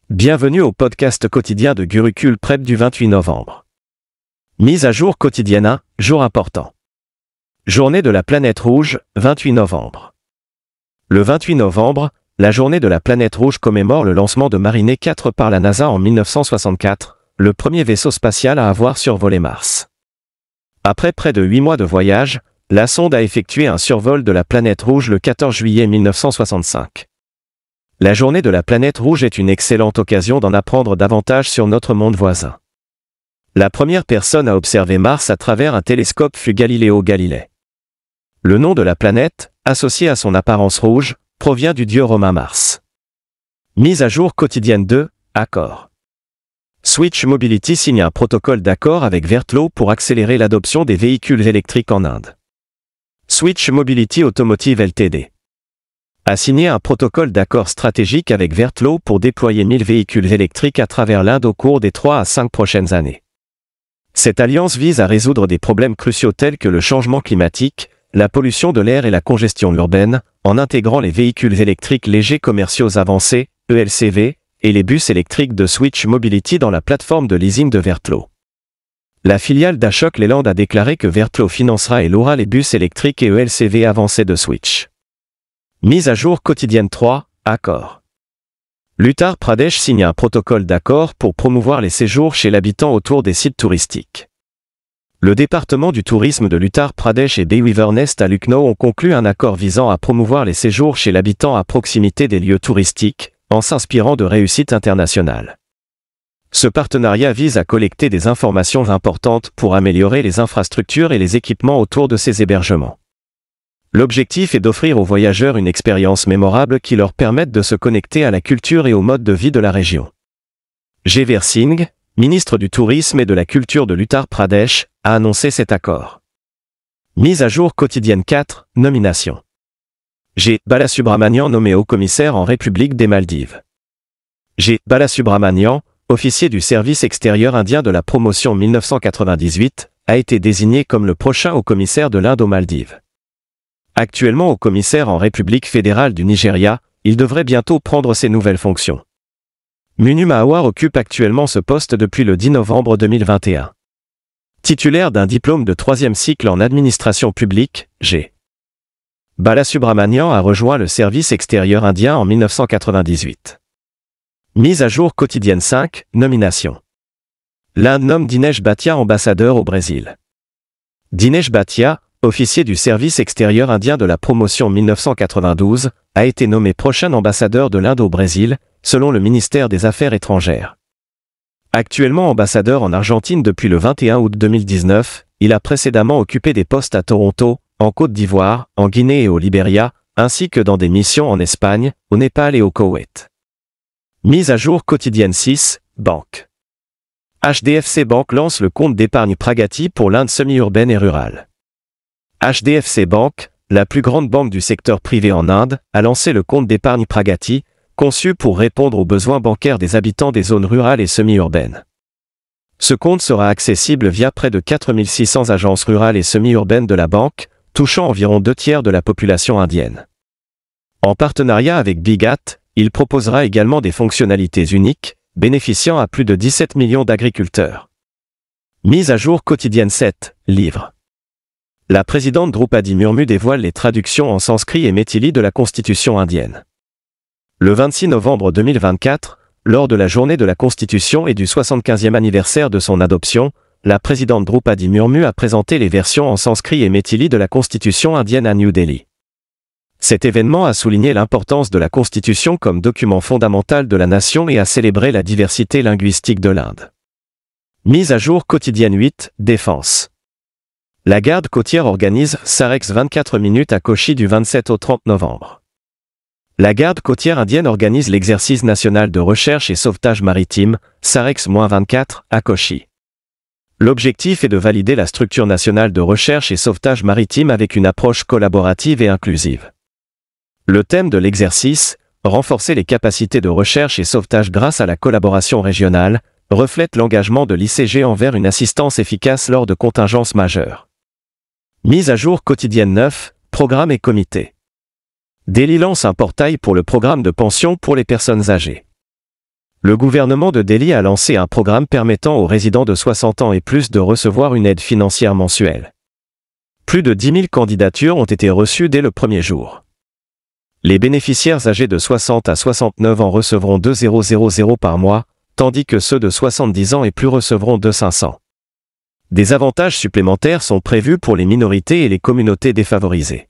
Bienvenue au podcast quotidien de Gurucul Prep du 28 novembre. Mise à jour quotidienne 1, jour important. Journée de la planète rouge, 28 novembre. Le 28 novembre, la journée de la planète rouge commémore le lancement de Mariner 4 par la NASA en 1964, le premier vaisseau spatial à avoir survolé Mars. Après près de 8 mois de voyage, la sonde a effectué un survol de la planète rouge le 14 juillet 1965. La journée de la planète rouge est une excellente occasion d'en apprendre davantage sur notre monde voisin. La première personne à observer Mars à travers un télescope fut Galileo Galilei. Le nom de la planète, associé à son apparence rouge, provient du dieu romain Mars. Mise à jour quotidienne 2, accord. Switch Mobility signe un protocole d'accord avec Vertlo pour accélérer l'adoption des véhicules électriques en Inde. Switch Mobility Automotive Ltd. a signé un protocole d'accord stratégique avec Vertlo pour déployer 1000 véhicules électriques à travers l'Inde au cours des 3 à 5 prochaines années. Cette alliance vise à résoudre des problèmes cruciaux tels que le changement climatique, la pollution de l'air et la congestion urbaine, en intégrant les véhicules électriques légers commerciaux avancés, ELCV, et les bus électriques de Switch Mobility dans la plateforme de leasing de Vertlo. La filiale d'Ashok Leyland a déclaré que Vertlo financera et louera les bus électriques et ELCV avancés de Switch. Mise à jour quotidienne 3, accord. L'Uttar Pradesh signe un protocole d'accord pour promouvoir les séjours chez l'habitant autour des sites touristiques. Le département du tourisme de l'Uttar Pradesh et Bayweaver Nest à Lucknow ont conclu un accord visant à promouvoir les séjours chez l'habitant à proximité des lieux touristiques, en s'inspirant de réussites internationales. Ce partenariat vise à collecter des informations importantes pour améliorer les infrastructures et les équipements autour de ces hébergements. L'objectif est d'offrir aux voyageurs une expérience mémorable qui leur permette de se connecter à la culture et au mode de vie de la région. G.V. Singh, ministre du Tourisme et de la Culture de l'Uttar Pradesh, a annoncé cet accord. Mise à jour quotidienne 4, nomination. G. Balasubramanian nommé haut-commissaire en République des Maldives. G. Balasubramanian, officier du service extérieur indien de la promotion 1998, a été désigné comme le prochain haut-commissaire de l'Inde aux Maldives. Actuellement haut-commissaire en République fédérale du Nigeria, il devrait bientôt prendre ses nouvelles fonctions. Munu Mahawar occupe actuellement ce poste depuis le 10 novembre 2021. Titulaire d'un diplôme de 3e cycle en administration publique, G. Balasubramanian a rejoint le service extérieur indien en 1998. Mise à jour quotidienne 5, nomination. L'Inde nomme Dinesh Bhatia ambassadeur au Brésil. Dinesh Bhatia, officier du service extérieur indien de la promotion 1992, a été nommé prochain ambassadeur de l'Inde au Brésil, selon le ministère des Affaires étrangères. Actuellement ambassadeur en Argentine depuis le 21 août 2019, il a précédemment occupé des postes à Toronto, en Côte d'Ivoire, en Guinée et au Libéria, ainsi que dans des missions en Espagne, au Népal et au Koweït. Mise à jour quotidienne 6, banque. HDFC Bank lance le compte d'épargne Pragati pour l'Inde semi-urbaine et rurale. HDFC Bank, la plus grande banque du secteur privé en Inde, a lancé le compte d'épargne Pragati, conçu pour répondre aux besoins bancaires des habitants des zones rurales et semi-urbaines. Ce compte sera accessible via près de 4600 agences rurales et semi-urbaines de la banque, touchant environ 2/3 de la population indienne. En partenariat avec Bigat, il proposera également des fonctionnalités uniques, bénéficiant à plus de 17 millions d'agriculteurs. Mise à jour quotidienne 7, livre. La présidente Droupadi Murmu dévoile les traductions en sanskrit et méthili de la Constitution indienne. Le 26 novembre 2024, lors de la journée de la Constitution et du 75e anniversaire de son adoption, la présidente Droupadi Murmu a présenté les versions en sanskrit et méthili de la Constitution indienne à New Delhi. Cet événement a souligné l'importance de la Constitution comme document fondamental de la nation et a célébré la diversité linguistique de l'Inde. Mise à jour quotidienne 8, défense. La garde côtière organise SAREX 24 minutes à Kochi du 27 au 30 novembre. La garde côtière indienne organise l'exercice national de recherche et sauvetage maritime, SAREX-24, à Kochi. L'objectif est de valider la structure nationale de recherche et sauvetage maritime avec une approche collaborative et inclusive. Le thème de l'exercice, renforcer les capacités de recherche et sauvetage grâce à la collaboration régionale, reflète l'engagement de l'ICG envers une assistance efficace lors de contingences majeures. Mise à jour quotidienne 9, programme et comité. Delhi lance un portail pour le programme de pension pour les personnes âgées. Le gouvernement de Delhi a lancé un programme permettant aux résidents de 60 ans et plus de recevoir une aide financière mensuelle. Plus de 10 000 candidatures ont été reçues dès le premier jour. Les bénéficiaires âgés de 60 à 69 ans recevront 2,000 par mois, tandis que ceux de 70 ans et plus recevront 2,500. Des avantages supplémentaires sont prévus pour les minorités et les communautés défavorisées.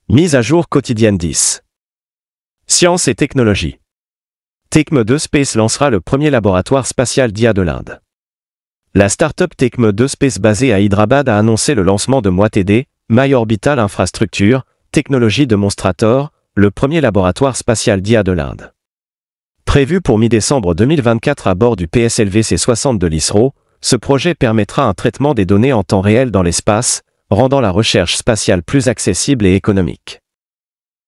Mise à jour quotidienne 10. Science et technologie. Tecmo2 Space lancera le premier laboratoire spatial d'IA de l'Inde. La start-up Tecmo2 Space basée à Hyderabad a annoncé le lancement de MoiTD, My Orbital Infrastructure, technologie de Monstrator, le premier laboratoire spatial d'IA de l'Inde. Prévu pour mi-décembre 2024 à bord du PSLV C-60 de l'ISRO, ce projet permettra un traitement des données en temps réel dans l'espace, rendant la recherche spatiale plus accessible et économique.